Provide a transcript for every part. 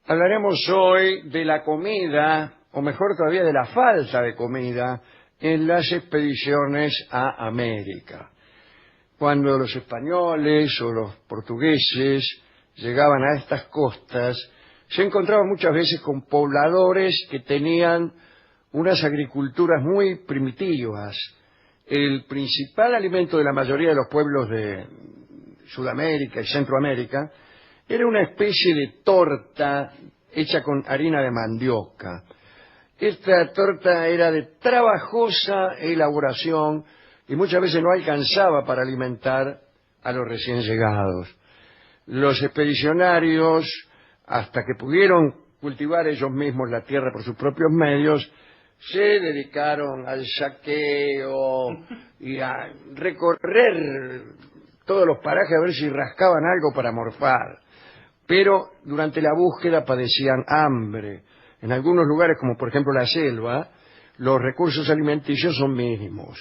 Hablaremos hoy de la comida, o mejor todavía de la falta de comida, en las expediciones a América. Cuando los españoles o los portugueses llegaban a estas costas, se encontraban muchas veces con pobladores que tenían unas agriculturas muy primitivas. El principal alimento de la mayoría de los pueblos de Sudamérica y Centroamérica era una especie de torta hecha con harina de mandioca. Esta torta era de trabajosa elaboración y muchas veces no alcanzaba para alimentar a los recién llegados. Los expedicionarios, hasta que pudieron cultivar ellos mismos la tierra por sus propios medios, se dedicaron al saqueo y a recorrer todos los parajes a ver si rascaban algo para morfar. Pero durante la búsqueda padecían hambre. En algunos lugares, como por ejemplo la selva, los recursos alimenticios son mínimos.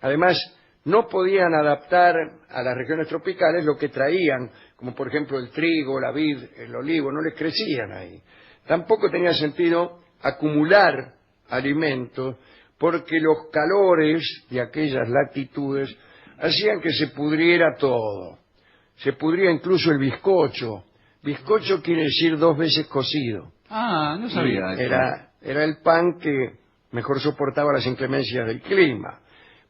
Además, no podían adaptar a las regiones tropicales lo que traían, como por ejemplo el trigo, la vid, el olivo, no les crecían ahí. Tampoco tenía sentido acumular alimentos, porque los calores de aquellas latitudes hacían que se pudriera todo. Se pudría incluso el bizcocho. Bizcocho quiere decir 2 veces cocido. Ah, no sabía. Era el pan que mejor soportaba las inclemencias del clima.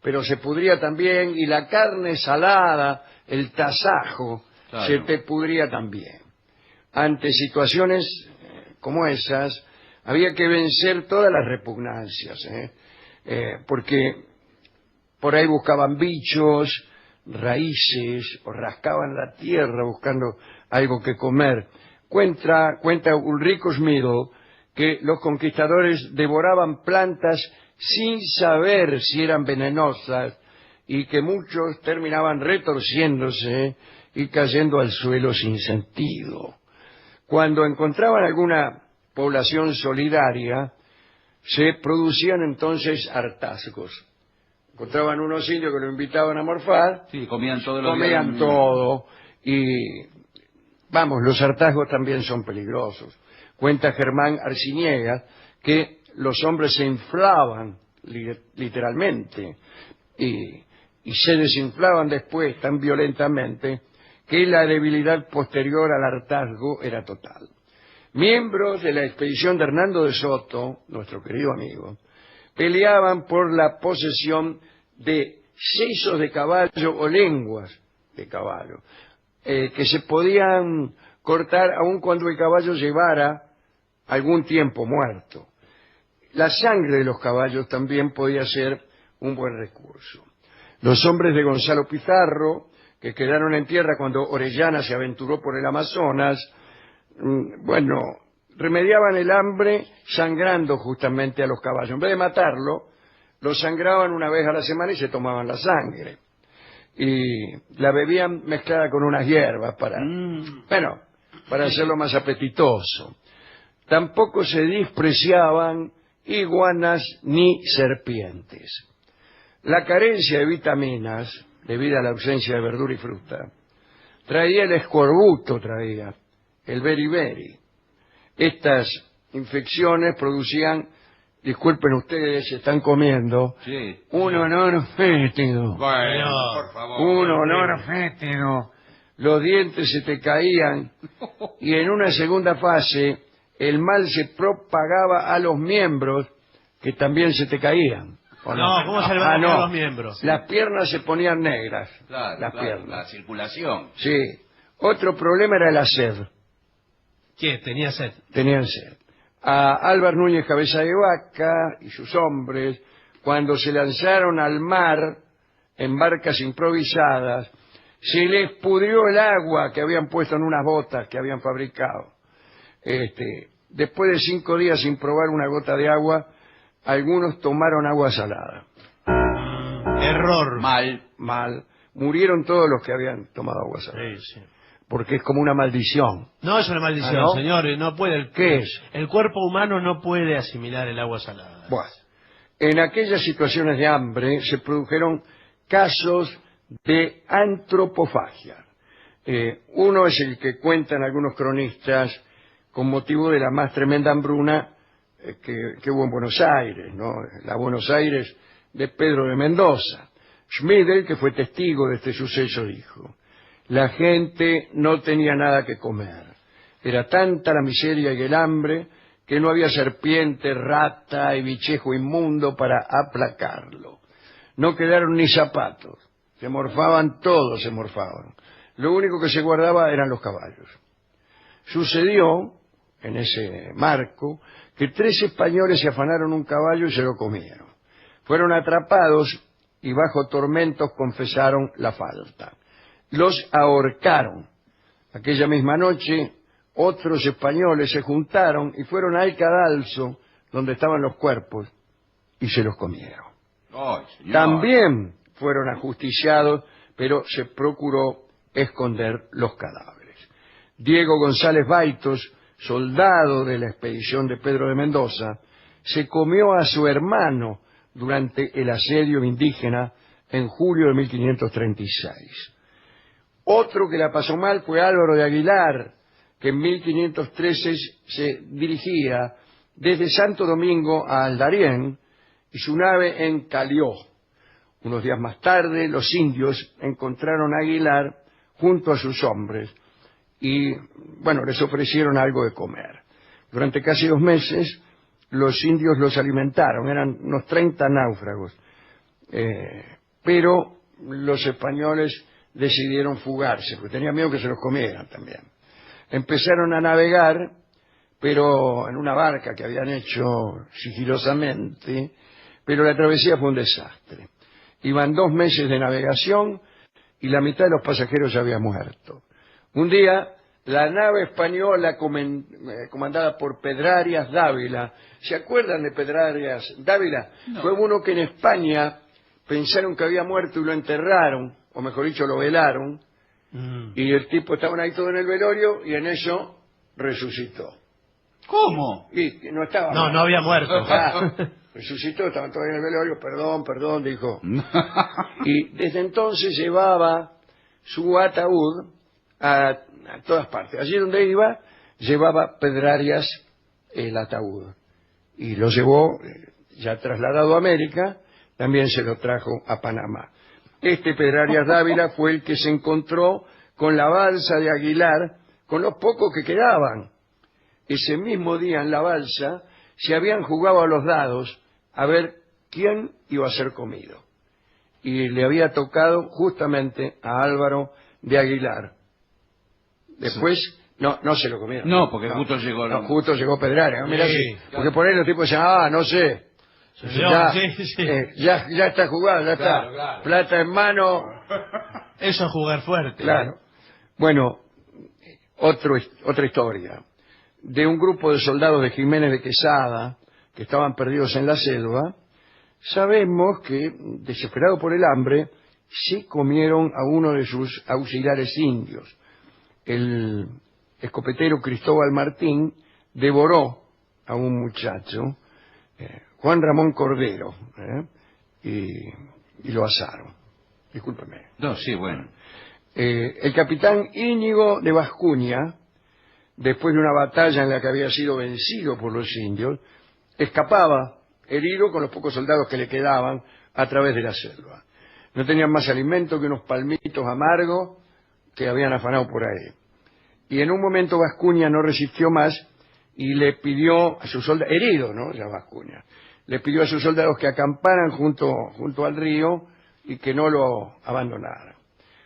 Pero se pudría también, y la carne salada, el tasajo, claro, se te pudría también. Ante situaciones como esas, había que vencer todas las repugnancias, porque por ahí buscaban bichos, raíces, o rascaban la tierra buscando algo que comer. Cuenta Ulrico Schmidl que los conquistadores devoraban plantas sin saber si eran venenosas y que muchos terminaban retorciéndose y cayendo al suelo sin sentido. Cuando encontraban alguna población solidaria, se producían entonces hartazgos. Encontraban unos indios que lo invitaban a morfar, sí, comían todo, y vamos, los hartazgos también son peligrosos. Cuenta Germán Arciniega que los hombres se inflaban literalmente y se desinflaban después tan violentamente que la debilidad posterior al hartazgo era total. Miembros de la expedición de Hernando de Soto, nuestro querido amigo, peleaban por la posesión de sesos de caballo o lenguas de caballo, que se podían cortar aun cuando el caballo llevara algún tiempo muerto. La sangre de los caballos también podía ser un buen recurso. Los hombres de Gonzalo Pizarro, que quedaron en tierra cuando Orellana se aventuró por el Amazonas, remediaban el hambre sangrando justamente a los caballos. En vez de matarlo, los sangraban una vez a la semana y se tomaban la sangre. Y la bebían mezclada con unas hierbas para hacerlo más apetitoso. Tampoco se despreciaban iguanas ni serpientes. La carencia de vitaminas, debido a la ausencia de verdura y fruta, traía el escorbuto, el beriberi. Estas infecciones producían, disculpen ustedes, se están comiendo, sí, un olor fétido. Bueno, por favor. Un olor fétido. Los dientes se te caían y en una segunda fase el mal se propagaba a los miembros que también se te caían. No, ¿cómo se le van a caer los miembros? Las piernas se ponían negras. Claro, piernas. La circulación. Sí. Otro problema era la sed. ¿Qué? ¿Tenía sed? Tenían sed. A Álvar Núñez Cabeza de Vaca y sus hombres, cuando se lanzaron al mar en barcas improvisadas, se les pudrió el agua que habían puesto en unas botas que habían fabricado. Después de 5 días sin probar una gota de agua, algunos tomaron agua salada. Error. Mal. Murieron todos los que habían tomado agua salada. Sí. Porque es como una maldición. No es una maldición, ¿Ah, no? señor. No puede. ¿Qué es? El cuerpo humano no puede asimilar el agua salada. Bueno, en aquellas situaciones de hambre se produjeron casos de antropofagia. Uno es el que cuentan algunos cronistas con motivo de la más tremenda hambruna que hubo en Buenos Aires, ¿no? La Buenos Aires de Pedro de Mendoza. Schmidl, que fue testigo de este suceso, dijo: la gente no tenía nada que comer. Era tanta la miseria y el hambre que no había serpiente, rata y bichejo inmundo para aplacarlo. No quedaron ni zapatos. Se morfaban, todos se morfaban. Lo único que se guardaba eran los caballos. Sucedió, en ese marco, que 3 españoles se afanaron un caballo y se lo comieron. Fueron atrapados y bajo tormentos confesaron la falta. Los ahorcaron. Aquella misma noche, otros españoles se juntaron y fueron al cadalso donde estaban los cuerpos y se los comieron. ¡Ay, señor! También fueron ajusticiados, pero se procuró esconder los cadáveres. Diego González Baitos, soldado de la expedición de Pedro de Mendoza, se comió a su hermano durante el asedio indígena en julio de 1536. Otro que la pasó mal fue Álvaro de Aguilar, que en 1513 se dirigía desde Santo Domingo a Aldarién y su nave encalló. Unos días más tarde, los indios encontraron a Aguilar junto a sus hombres y, bueno, les ofrecieron algo de comer. Durante casi 2 meses, los indios los alimentaron, eran unos 30 náufragos, pero los españoles decidieron fugarse, porque tenían miedo que se los comieran también. Empezaron a navegar, pero en una barca que habían hecho sigilosamente, pero la travesía fue un desastre. Iban 2 meses de navegación y la mitad de los pasajeros ya había muerto. Un día, la nave española comandada por Pedrarias Dávila, ¿se acuerdan de Pedrarias Dávila? No. Fue uno que en España pensaron que había muerto y lo enterraron, o mejor dicho, lo velaron, y el tipo estaban ahí todo en el velorio y en eso resucitó. ¿Cómo? Y no estaba. No había muerto. Ah, resucitó, estaban todos en el velorio, perdón, dijo. Y desde entonces llevaba su ataúd a todas partes. Allí donde iba, llevaba Pedrarias el ataúd. Y lo llevó, ya trasladado a América, también se lo trajo a Panamá. Este Pedrarias Dávila fue el que se encontró con la balsa de Aguilar, con los pocos que quedaban. Ese mismo día en la balsa se habían jugado a los dados a ver quién iba a ser comido. Y le había tocado justamente a Álvaro de Aguilar. Después, no se lo comieron. No, porque justo llegó... No, justo llegó Pedrarias. Mirá, Sí, sí, claro. porque por ahí los tipos decían, no sé. Señor, sí. Ya está jugado, ya Claro, está. claro. Plata en mano. Eso es jugar fuerte. Claro. Bueno, otra historia. De un grupo de soldados de Jiménez de Quesada, que estaban perdidos en la selva, sabemos que, desesperados por el hambre, sí comieron a uno de sus auxiliares indios. El escopetero Cristóbal Martín devoró a un muchacho, Juan Ramón Cordero, y lo asaron. Discúlpeme. No, sí, bueno. El capitán Íñigo de Vascuña, después de una batalla en la que había sido vencido por los indios, escapaba herido con los pocos soldados que le quedaban a través de la selva. No tenían más alimento que unos palmitos amargos que habían afanado por ahí. Y en un momento Vascuña no resistió más y le pidió a sus soldados, herido, ¿no? Ya Vascuña, le pidió a sus soldados que acamparan junto al río y que no lo abandonaran.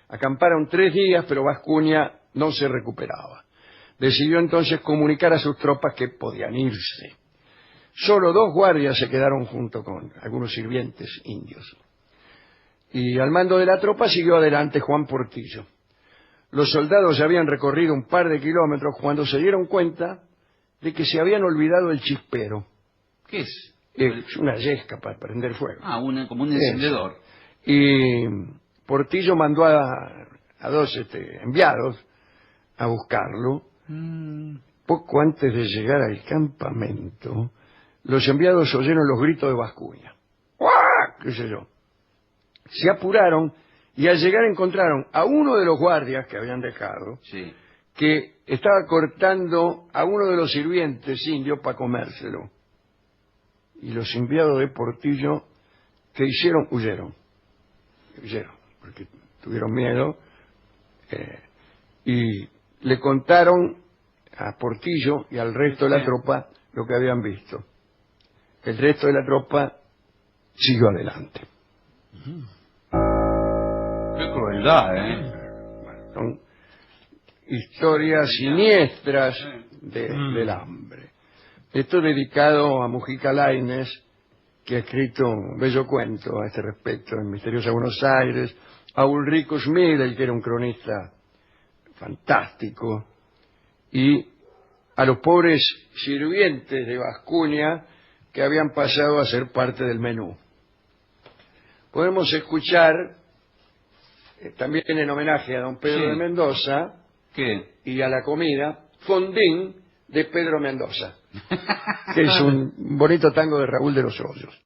Acamparon 3 días, pero Vascuña no se recuperaba. Decidió entonces comunicar a sus tropas que podían irse. Solo 2 guardias se quedaron junto con algunos sirvientes indios. Y al mando de la tropa siguió adelante Juan Portillo. Los soldados ya habían recorrido un par de kilómetros cuando se dieron cuenta de que se habían olvidado el chispero. ¿Qué es? Es una yesca para prender fuego. Ah, como un encendedor. Y Portillo mandó a 2 enviados a buscarlo. Poco antes de llegar al campamento, los enviados oyeron los gritos de Vascuña. ¡Guau! ¿Qué sé yo? Se apuraron y al llegar encontraron a uno de los guardias que habían dejado, Sí. que estaba cortando a uno de los sirvientes indios para comérselo. Y los enviados de Portillo, ¿qué hicieron? Huyeron, porque tuvieron miedo, y le contaron a Portillo y al resto de la tropa lo que habían visto. El resto de la tropa siguió adelante. Qué crueldad, ¿eh? Son historias siniestras del hambre. Esto es dedicado a Mujica Lainez, que ha escrito un bello cuento a este respecto en Misteriosa Buenos Aires, a Ulrico Schmidl, que era un cronista fantástico, y a los pobres sirvientes de Vascuña que habían pasado a ser parte del menú. Podemos escuchar, también en homenaje a don Pedro de Mendoza, ¿Qué? y a la comida, Fondín de Pedro Mendoza, que es un bonito tango de Raúl de los Hoyos.